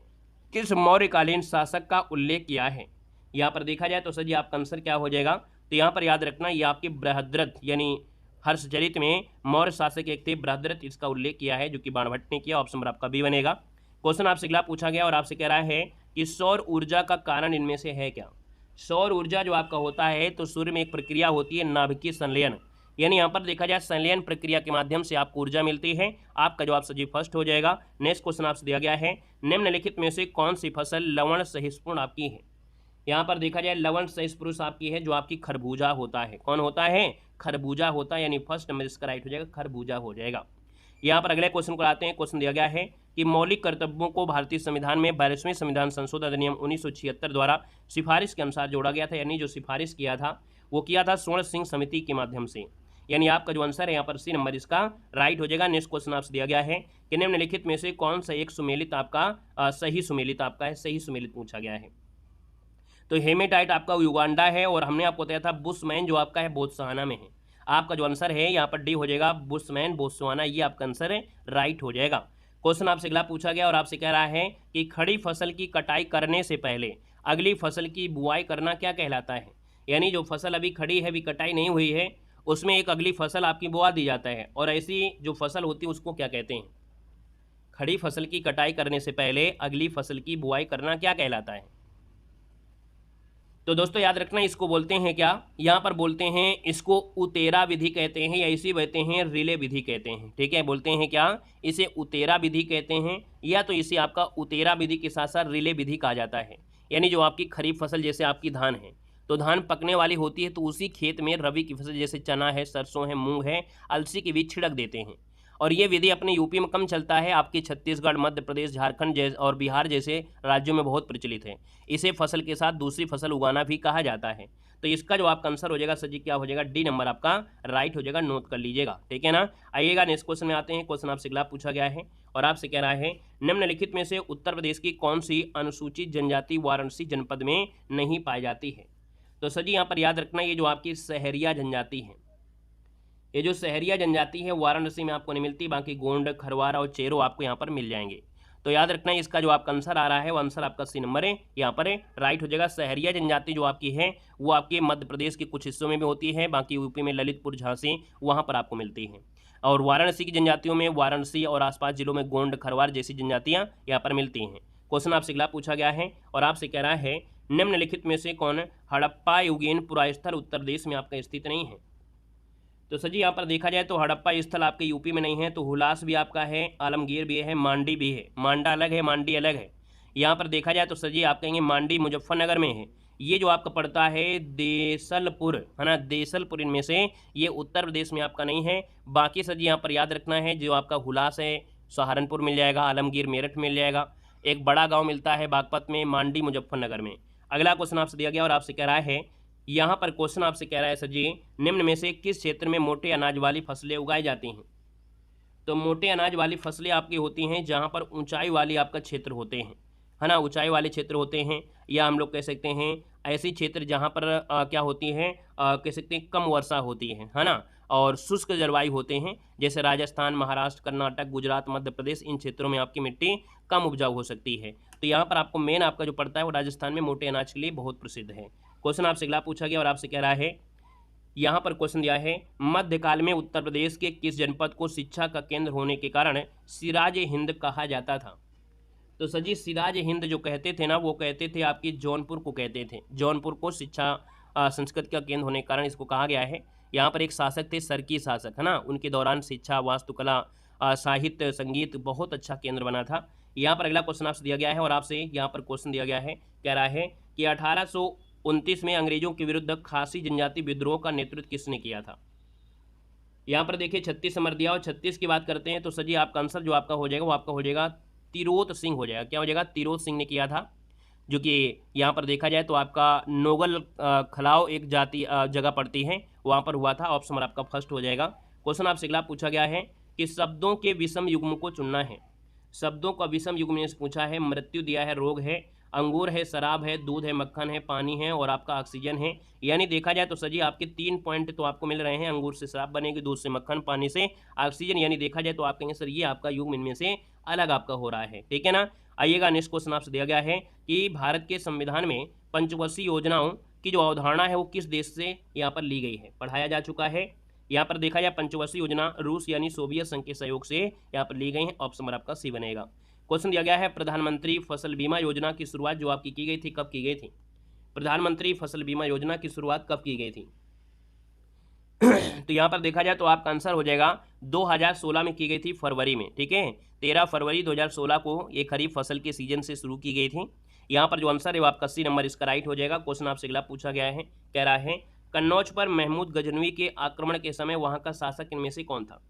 किस मौर्यकालीन शासक का उल्लेख किया है। यहाँ पर देखा जाए तो सर जी आपका आंसर क्या हो जाएगा, तो यहाँ पर याद रखना ये आपके बृहद्रथ यानी हर्षचरित में मौर्य शासक एक थे बृहद्रथ, इसका उल्लेख किया है जो कि बाणभट्ट ने किया। ऑप्शन नंबर आपका बी बनेगा। क्वेश्चन आपसे अगला पूछा गया और आपसे कह रहा है कि सौर ऊर्जा का कारण इनमें से है क्या। सौर ऊर्जा जो आपका होता है तो सूर्य में एक प्रक्रिया होती है नाभिकीय संलयन, यानी यहाँ पर देखा जाए संलयन प्रक्रिया के माध्यम से आपको ऊर्जा मिलती है। आपका जवाब सजी फर्स्ट हो जाएगा। नेक्स्ट क्वेश्चन आपसे दिया गया है निम्नलिखित में से कौन सी फसल लवण सहिष्णु आपकी है। यहाँ पर देखा जाए लवण सहिष्णु आपकी है जो आपकी खरबूजा होता है। कौन होता है, खरबूजा होता है, यानी फर्स्ट नंबर इसका राइट हो जाएगा, खरबूजा हो जाएगा। यहाँ पर अगले क्वेश्चन को आते हैं। क्वेश्चन दिया गया है कि मौलिक कर्तव्यों को भारतीय संविधान में 22वें संविधान संशोधन अधिनियम 1976 द्वारा सिफारिश के अनुसार जोड़ा गया था, यानी जो सिफारिश किया था वो किया था स्वर्ण सिंह समिति के माध्यम से, यानी आपका जो आंसर है यहाँ पर सी नंबर इसका राइट हो जाएगा। नेक्स्ट क्वेश्चन आपसे दिया गया है कि निम्नलिखित में से कौन सा एक सुमेलित आपका सही सुमेलित आपका है, सही सुमेलित पूछा गया है। तो हेमेटाइट आपका युगांडा है और हमने आपको बताया था बुशमैन जो आपका है बोत्सवाना में है। आपका जो आंसर है यहाँ पर डी हो जाएगा, बुशमैन बोत्सवाना, ये आपका आंसर है राइट हो जाएगा। क्वेश्चन आपसे अगला पूछा गया और आपसे कह रहा है कि खड़ी फसल की कटाई करने से पहले अगली फसल की बुआई करना क्या कहलाता है, यानी जो फसल अभी खड़ी है, अभी कटाई नहीं हुई है, उसमें एक अगली फसल आपकी बुआ दी जाता है, और ऐसी जो फसल होती है उसको क्या कहते हैं। खड़ी फसल की कटाई करने से पहले अगली फसल की बुआई करना क्या कहलाता है। तो दोस्तों याद रखना, इसको बोलते हैं क्या, यहाँ पर बोलते हैं इसको उतेरा विधि कहते हैं, या इसी कहते हैं रिले विधि कहते हैं। ठीक है, बोलते हैं क्या, इसे उतेरा विधि कहते हैं, या तो इसे आपका उतेरा विधि के साथ साथ रिले विधि कहा जाता है। यानी जो आपकी खरीफ फसल जैसे आपकी धान है, तो धान पकने वाली होती है, तो उसी खेत में रबी की फसल जैसे चना है, सरसों है, मूंग है, अलसी के बीज छिड़क देते हैं। और ये विधि अपने यूपी में कम चलता है, आपके छत्तीसगढ़, मध्य प्रदेश, झारखंड और बिहार जैसे राज्यों में बहुत प्रचलित है। इसे फसल के साथ दूसरी फसल उगाना भी कहा जाता है। तो इसका जो आपका आंसर हो जाएगा सर जी क्या हो जाएगा, डी नंबर आपका राइट हो जाएगा, नोट कर लीजिएगा। ठीक है ना। आइएगा नेक्स्ट क्वेश्चन में आते हैं। क्वेश्चन आपसे अगला पूछा गया है और आपसे कह रहा है निम्नलिखित में से उत्तर प्रदेश की कौन सी अनुसूचित जनजाति वाराणसी जनपद में नहीं पाई जाती है। तो सर जी यहाँ पर याद रखना, ये जो आपकी सहरिया जनजाति है, ये जो सहरिया जनजाति है वाराणसी में आपको नहीं मिलती, बाकी गोंड, खरवार और चेरो आपको यहाँ पर मिल जाएंगे। तो याद रखना इसका जो आपका आंसर आ रहा है वो आंसर आपका सी नंबर है, यहाँ पर राइट हो जाएगा। सहरिया जनजाति जो आपकी है वो आपके मध्य प्रदेश के कुछ हिस्सों में भी होती है, बाकी यूपी में ललितपुर, झांसी वहाँ पर आपको मिलती है। और वाराणसी की जनजातियों में वाराणसी और आसपास जिलों में गोंड, खरवार जैसी जनजातियाँ यहाँ पर मिलती हैं। क्वेश्चन आपसे अगला पूछा गया है और आपसे कह रहा है निम्नलिखित में से कौन हड़प्पा युगीन पुरास्थल उत्तर प्रदेश में आपका स्थित नहीं है। तो सर जी यहाँ पर देखा जाए तो हड़प्पा स्थल आपके यूपी में नहीं है, तो हुलास भी आपका है, आलमगीर भी है, मांडी भी है। मांडा अलग है, मांडी अलग है। यहाँ पर देखा जाए तो सर जी आप कहेंगे मांडी मुजफ्फरनगर में है। ये जो आपका पड़ता है देसलपुर, है ना, देसलपुर, इनमें से ये उत्तर प्रदेश में आपका नहीं है। बाकी सर जी यहाँ पर याद रखना है जो आपका हुलास है सहारनपुर मिल जाएगा, आलमगीर मेरठ मिल जाएगा, एक बड़ा गाँव मिलता है बागपत में, मांडी मुजफ्फरनगर में। अगला क्वेश्चन आपसे दिया गया और आपसे कह रहा है, यहाँ पर क्वेश्चन आपसे कह रहा है सर जी निम्न में से किस क्षेत्र में मोटे अनाज वाली फसलें उगाई जाती हैं। तो मोटे अनाज वाली फसलें आपकी होती हैं जहाँ पर ऊंचाई वाली आपका क्षेत्र होते हैं, है ना, ऊंचाई वाले क्षेत्र होते हैं, या हम लोग कह सकते हैं ऐसे क्षेत्र जहाँ पर क्या होती है, कह सकते हैं कम वर्षा होती है ना, और शुष्क जलवायु होते हैं, जैसे राजस्थान, महाराष्ट्र, कर्नाटक, गुजरात, मध्य प्रदेश, इन क्षेत्रों में आपकी मिट्टी कम उपजाऊ हो सकती है। तो यहाँ पर आपको मेन आपका जो पड़ता है वो राजस्थान में मोटे अनाज के लिए बहुत प्रसिद्ध है। क्वेश्चन आपसे अगला पूछा गया और आपसे कह रहा है, यहाँ पर क्वेश्चन दिया है मध्यकाल में उत्तर प्रदेश के किस जनपद को शिक्षा का केंद्र होने के कारण सिराज हिंद कहा जाता था। तो सर जी सिराज हिंद जो कहते थे ना, वो कहते थे आपकी जौनपुर को कहते थे। जौनपुर को शिक्षा संस्कृत का केंद्र होने के कारण इसको कहा गया है। यहाँ पर एक शासक थे, सरकी शासक, है ना, उनके दौरान शिक्षा, वास्तुकला, साहित्य, संगीत बहुत अच्छा केंद्र बना था। यहाँ पर अगला क्वेश्चन आपसे दिया गया है और आपसे यहाँ पर क्वेश्चन दिया गया है, कह रहा है कि 1829 में अंग्रेजों के विरुद्ध खासी जनजाति विद्रोह का नेतृत्व किसने किया था। यहाँ पर देखिए 36 नंबर दिया और 36 की बात करते हैं तो सर जी आपका आंसर जो आपका हो जाएगा वो आपका हो जाएगा तिरोत सिंह हो जाएगा। क्या हो जाएगा, तिरोत सिंह ने किया था, जो कि यहाँ पर देखा जाए तो आपका नोगल खलाव एक जाति जगह पड़ती है, वहाँ पर हुआ था। ऑप्शन नंबर आपका फर्स्ट हो जाएगा। क्वेश्चन आपसे अगला पूछा गया है कि शब्दों के विषम युग्म को चुनना है। शब्दों का विषम युग्म ने पूछा है, मृत्यु दिया है, रोग है, अंगूर है, शराब है, दूध है, मक्खन है, पानी है और आपका ऑक्सीजन है। यानी देखा जाए तो सर जी आपके 3 पॉइंट तो आपको मिल रहे हैं, अंगूर से शराब बनेगी, दूध से मक्खन, पानी से ऑक्सीजन। यानी देखा जाए तो आप कहेंगे सर ये आपका युग्म इनमें से अलग आपका हो रहा है। ठीक है ना। आइएगा नेक्स्ट क्वेश्चन आपसे दिया गया है कि भारत के संविधान में पंचवर्षीय योजनाओं की जो अवधारणा है वो किस देश से यहाँ पर ली गई है, पढ़ाया जा चुका है। यहाँ पर देखा जाए पंचवर्षीय योजना रूस यानी सोवियत संघ के सहयोग से यहाँ पर ली गई है। ऑप्शन नंबर आपका सी बनेगा। क्वेश्चन दिया गया है प्रधानमंत्री फसल बीमा योजना की शुरुआत जो आपकी की गई थी कब की गई थी। प्रधानमंत्री फसल बीमा योजना की शुरुआत कब की गई थी। तो यहाँ पर देखा जाए तो आपका आंसर हो जाएगा 2016 में की गई थी, फरवरी में। ठीक है, 13 फरवरी 2016 को ये खरीफ फसल के सीजन से शुरू की गई थी। यहाँ पर जो आंसर है वो आपका सी नंबर इसका राइट हो जाएगा। क्वेश्चन आपसे अगला पूछा गया है, कह रहा है कन्नौज पर महमूद गजनवी के आक्रमण के समय वहाँ का शासक इनमें से कौन था।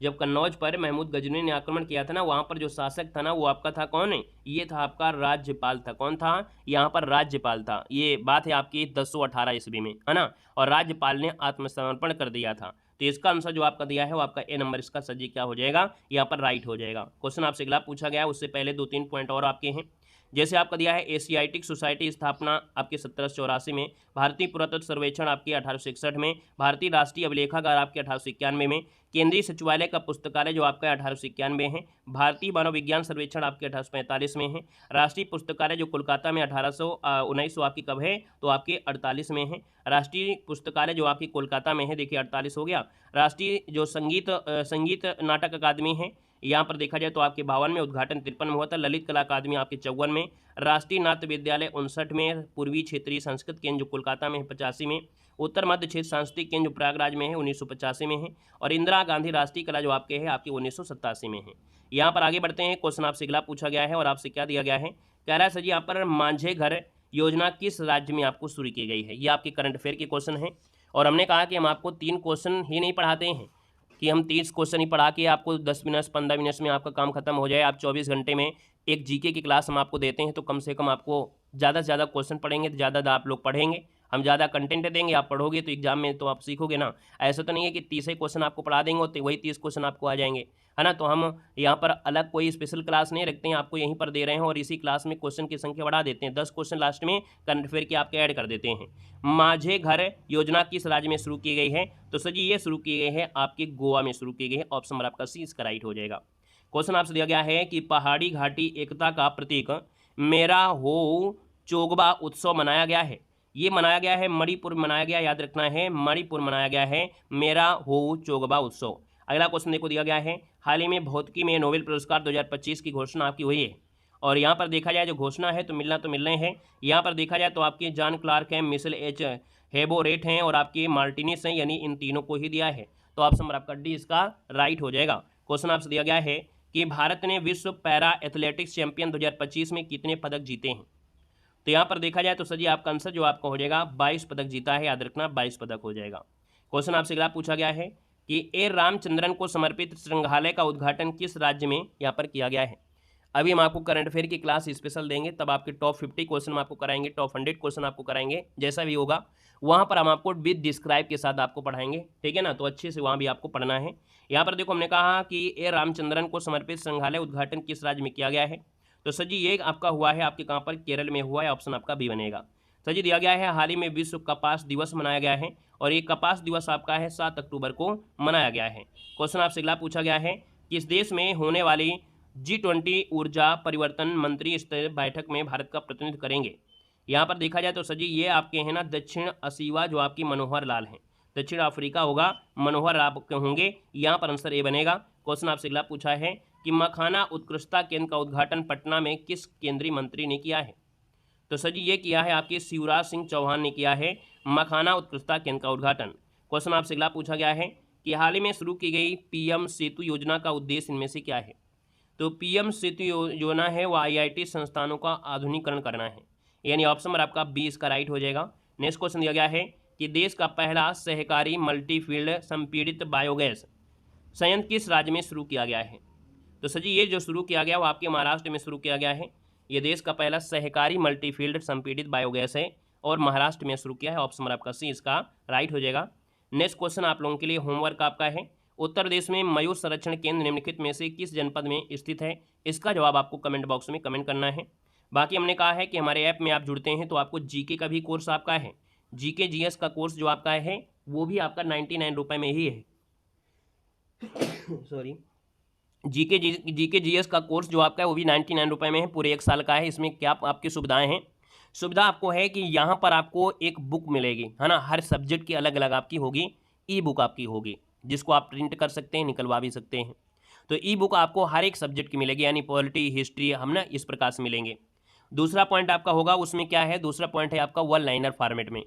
जब कन्नौज पर महमूद गजनी ने आक्रमण किया था ना, वहाँ पर जो शासक था ना वो आपका था कौन है, ये था आपका राज्यपाल था। कौन था यहाँ पर, राज्यपाल था। ये बात है आपकी 1018 ईस्वी में, है ना। और राज्यपाल ने आत्मसमर्पण कर दिया था। तो इसका आंसर जो आपका दिया है वो आपका ए नंबर इसका सजी क्या हो जाएगा, यहाँ पर राइट हो जाएगा। क्वेश्चन आपसे अगला पूछा गया है, उससे पहले 2-3 पॉइंट और आपके हैं। जैसे आपका दिया है एशियाटिक सोसाइटी स्थापना आपके 1784 में, भारतीय पुरातत्व सर्वेक्षण आपके 1861 में, भारतीय राष्ट्रीय अभिलेखागार आपके 1891 में, केंद्रीय सचिवालय का पुस्तकालय जो आपका 1891 है, भारतीय मानव विज्ञान सर्वेक्षण आपके 1845 में है, राष्ट्रीय पुस्तकालय जो कोलकाता में 1819 आपकी कब है, तो आपके 48 में है, राष्ट्रीय पुस्तकालय जो आपकी कोलकाता में है, देखिए 48 हो गया। राष्ट्रीय जो संगीत नाटक अकादमी है यहाँ पर देखा जाए तो आपके 52 में, उद्घाटन 53 में हुआ था, ललित कला अकादमी आपके 54 में, राष्ट्रीय नाट्य विद्यालय 59 में, पूर्वी क्षेत्रीय संस्कृत केंद्र जो कोलकाता में है 85 में, उत्तर मध्य क्षेत्र सांस्कृतिक केंद्र जो प्रयागराज में है 1985 में है, और इंदिरा गांधी राष्ट्रीय कला जो आपके है आपके 1987 में है। यहाँ पर आगे बढ़ते हैं, क्वेश्चन आपसे अगला पूछा गया है और आपसे क्या दिया गया है, कह रहा है सर जी यहाँ पर मांझे घर योजना किस राज्य में आपको शुरू की गई है। ये आपके करंट अफेयर के क्वेश्चन है, और हमने कहा कि हम आपको 3 क्वेश्चन ही नहीं पढ़ाते हैं कि हम 30 क्वेश्चन ही पढ़ा के आपको 10 मिनट 15 मिनट में आपका काम खत्म हो जाए। आप 24 घंटे में एक जीके की क्लास हम आपको देते हैं, तो कम से कम आपको ज़्यादा से ज़्यादा क्वेश्चन पढ़ेंगे तो ज़्यादा आप लोग पढ़ेंगे, हम ज़्यादा कंटेंट देंगे, आप पढ़ोगे तो एग्जाम में तो आप सीखोगे ना। ऐसा तो नहीं है कि 30 ही क्वेश्चन आपको पढ़ा देंगे तो वही 30 क्वेश्चन आपको आ जाएंगे, है ना। तो हम यहाँ पर अलग कोई स्पेशल क्लास नहीं रखते हैं, आपको यहीं पर दे रहे हैं, और इसी क्लास में क्वेश्चन की संख्या बढ़ा देते हैं, 10 क्वेश्चन लास्ट में करंट अफेयर के आपके ऐड कर देते हैं। माझे घर योजना किस राज्य में शुरू की गई है, तो सर जी ये शुरू की गई है आपके गोवा में शुरू की गई है। ऑप्शन नंबर आपका सी इसका राइट हो जाएगा। क्वेश्चन आपसे दिया गया है कि पहाड़ी घाटी एकता का प्रतीक मेरा हो चोगबा उत्सव मनाया गया है, ये मनाया गया है मणिपुर में मनाया गया, याद रखना है मणिपुर मनाया गया है मेरा हो चोगबा उत्सव। अगला क्वेश्चन देखो दिया गया है, हाल ही में भौतिकी में नोबेल पुरस्कार 2025 की घोषणा आपकी हुई है, और यहाँ पर देखा जाए जो घोषणा है तो मिलने हैं। यहाँ पर देखा जाए तो आपके जॉन क्लार्क हैं, मिशेल एच हेबोरेट हैं, और आपके मार्टिनिस हैं, यानी इन तीनों को ही दिया है। तो ऑप्शन नंबर आपका डी इसका राइट हो जाएगा। क्वेश्चन आपसे दिया गया है कि भारत ने विश्व पैरा एथलेटिक्स चैंपियन 2025 में कितने पदक जीते हैं, तो यहाँ पर देखा जाए तो सर जी आपका आंसर जो आपका हो जाएगा 22 पदक जीता है, याद रखना 22 पदक हो जाएगा। क्वेश्चन आपसे अगला पूछा गया है कि ए रामचंद्रन को समर्पित संग्रहालय का उद्घाटन किस राज्य में यहाँ पर किया गया है। अभी हम आपको करंट अफेयर की क्लास स्पेशल देंगे, तब आपके टॉप 50 क्वेश्चन हम आपको कराएंगे, टॉप 100 क्वेश्चन आपको कराएंगे, जैसा भी होगा वहाँ पर हम आपको विद डिस्क्राइब के साथ आपको पढ़ाएंगे, ठीक है ना। तो अच्छे से वहाँ भी आपको पढ़ना है। यहाँ पर देखो हमने कहा कि ए रामचंद्रन को समर्पित संग्रहालय उद्घाटन किस राज्य में किया गया है, तो सर जी ये आपका हुआ है आपके कहाँ पर, केरल में हुआ है, ऑप्शन आपका बी बनेगा। सर जी दिया गया है हाल ही में विश्व कपास दिवस मनाया गया है, और ये कपास दिवस आपका है 7 अक्टूबर को मनाया गया है। क्वेश्चन आपसे अगला पूछा गया है, किस देश में होने वाली G20 ऊर्जा परिवर्तन मंत्री स्तरीय बैठक में भारत का प्रतिनिधित्व करेंगे। यहाँ पर देखा जाए तो सर जी ये आपके हैं ना दक्षिण असीवा जो आपकी मनोहर लाल हैं, दक्षिण अफ्रीका होगा, मनोहर आपके होंगे, यहाँ पर आंसर ए बनेगा। क्वेश्चन आपसे अगला पूछा है कि मखाना उत्कृष्टता केंद्र का उद्घाटन पटना में किस केंद्रीय मंत्री ने किया है, तो सर जी ये किया है आपके शिवराज सिंह चौहान ने किया है मखाना उत्कृष्टता केंद्र का उद्घाटन। क्वेश्चन आपसे अगला पूछा गया है कि हाल ही में शुरू की गई पीएम सेतु योजना का उद्देश्य इनमें से क्या है, तो पीएम सेतु योजना है वो IIT संस्थानों का आधुनिकीकरण करना है, यानी ऑप्शन नंबर आपका बी इसका राइट हो जाएगा। नेक्स्ट क्वेश्चन दिया गया है कि देश का पहला सहकारी मल्टीफील्ड संपीड़ित बायोगैस संयंत्र किस राज्य में शुरू किया गया है, तो सर जी ये जो शुरू किया गया वो आपके महाराष्ट्र में शुरू किया गया है। ये देश का पहला सहकारी मल्टीफील्ड संपीड़ित बायोगैस है और महाराष्ट्र में शुरू किया है, ऑप्शन नंबर आपका सी इसका राइट हो जाएगा। नेक्स्ट क्वेश्चन आप लोगों के लिए होमवर्क आपका है, उत्तर प्रदेश में मयूर संरक्षण केंद्र निम्नलिखित में से किस जनपद में स्थित है, इसका जवाब आपको कमेंट बॉक्स में कमेंट करना है। बाकी हमने कहा है कि हमारे ऐप में आप जुड़ते हैं तो आपको जीके का भी कोर्स आपका है, जीके जीएस का कोर्स जो आपका है वो भी आपका 99 रुपये में ही है सॉरी जीके जीएस का कोर्स जो आपका है वो भी 99 रुपये में है, पूरे 1 साल का है। इसमें क्या आपकी सुविधाएं हैं, सुविधा आपको है कि यहाँ पर आपको एक बुक मिलेगी, है ना, हर सब्जेक्ट की अलग अलग आपकी होगी, ई बुक आपकी होगी जिसको आप प्रिंट कर सकते हैं, निकलवा भी सकते हैं। तो ई बुक आपको हर एक सब्जेक्ट की मिलेगी, यानी पॉलिटी हिस्ट्री हम ना इस प्रकार से मिलेंगे। दूसरा पॉइंट आपका होगा उसमें क्या है, दूसरा पॉइंट है आपका 1 लाइनर फॉर्मेट में,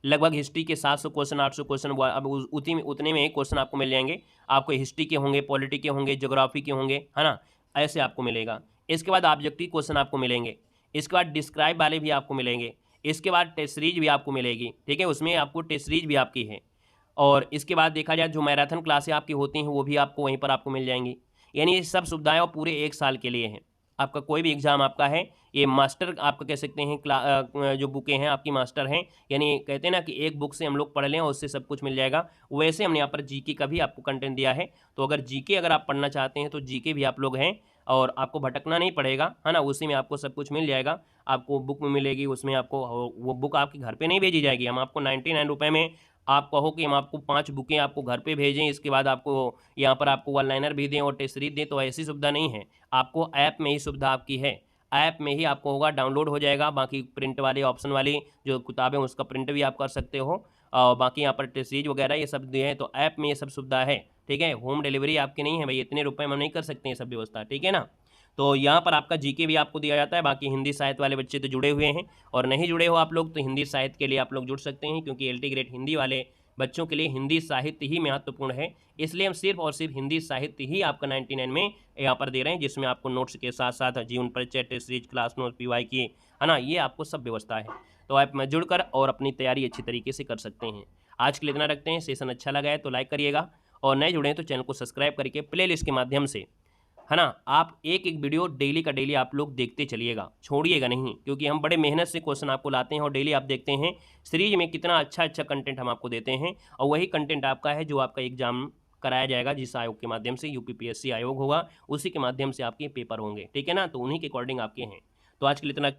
लगभग हिस्ट्री के 700 क्वेश्चन 800 क्वेश्चन अब उतने में क्वेश्चन आपको मिल जाएंगे। आपको हिस्ट्री के होंगे, पॉलिटी के होंगे, ज्योग्राफी के होंगे, है ना, ऐसे आपको मिलेगा। इसके बाद ऑब्जेक्टिव क्वेश्चन आपको मिलेंगे, इसके बाद डिस्क्राइब वाले भी आपको मिलेंगे, इसके बाद टेस्ट सीरीज भी आपको मिलेगी, ठीक है, उसमें आपको टेस्ट सीरीज भी आपकी है। और इसके बाद देखा जाए जो मैराथन क्लासें आपकी होती हैं वो भी आपको वहीं पर आपको मिल जाएंगी। यानी ये सब सुविधाएं और पूरे 1 साल के लिए हैं। आपका कोई भी एग्ज़ाम आपका है, ये मास्टर आपका कह सकते हैं जो बुकें हैं आपकी मास्टर हैं, यानी कहते हैं ना कि एक बुक से हम लोग पढ़ लें और उससे सब कुछ मिल जाएगा। वैसे हमने यहाँ पर जीके का भी आपको कंटेंट दिया है, तो अगर जीके अगर आप पढ़ना चाहते हैं तो जीके भी आप लोग हैं और आपको भटकना नहीं पड़ेगा, है ना। उसी में आपको सब कुछ मिल जाएगा, आपको बुक में मिलेगी, उसमें आपको वो बुक आपके घर पे नहीं भेजी जाएगी। हम आपको 99 रुपये में, आप कहो कि हम आपको 5 बुकें आपको घर पे भेजें, इसके बाद आपको यहाँ पर आपको वन लाइनर भी दें और टेस्ट सीरीज दें, तो ऐसी सुविधा नहीं है। आपको ऐप में ही सुविधा आपकी है, ऐप में ही आपको होगा, डाउनलोड हो जाएगा। बाकी प्रिंट वाले ऑप्शन वाली जो किताबें उसका प्रिंट भी आप कर सकते हो, और बाकी यहाँ पर टेस्ट सीरीज वगैरह ये सब दिए हैं, तो ऐप में ये सब सुविधा है, ठीक है। होम डिलीवरी आपकी नहीं है भाई, इतने रुपए में हम नहीं कर सकते ये सब व्यवस्था, ठीक है ना। तो यहाँ पर आपका जीके भी आपको दिया जाता है। बाकी हिंदी साहित्य वाले बच्चे तो जुड़े हुए हैं, और नहीं जुड़े हो आप लोग तो हिंदी साहित्य के लिए आप लोग जुड़ सकते हैं, क्योंकि एलटी ग्रेड हिंदी वाले बच्चों के लिए हिंदी साहित्य ही महत्वपूर्ण है। इसलिए हम सिर्फ और सिर्फ हिंदी साहित्य ही आपका 99 में यहाँ पर दे रहे हैं, जिसमें आपको नोट्स के साथ साथ जीवन परिचय, test series, class note, PY की, है ना, ये आपको सब व्यवस्था है। तो आप में जुड़कर और अपनी तैयारी अच्छी तरीके से कर सकते हैं। आज के लिए इतना रखते हैं। सेशन अच्छा लगा है तो लाइक करिएगा, और नए जुड़े हैं तो चैनल को सब्सक्राइब करके प्ले लिस्ट के माध्यम से, है ना, आप एक एक वीडियो डेली का डेली आप लोग देखते चलिएगा, छोड़िएगा नहीं, क्योंकि हम बड़े मेहनत से क्वेश्चन आपको लाते हैं और डेली आप देखते हैं सीरीज में कितना अच्छा अच्छा कंटेंट हम आपको देते हैं, और वही कंटेंट आपका है जो आपका एग्जाम कराया जाएगा, जिस आयोग के माध्यम से यूपीपीएससी आयोग होगा, उसी के माध्यम से आपके पेपर होंगे, ठीक है ना। तो उन्हीं के अकॉर्डिंग आपके हैं। तो आज के लिए इतना।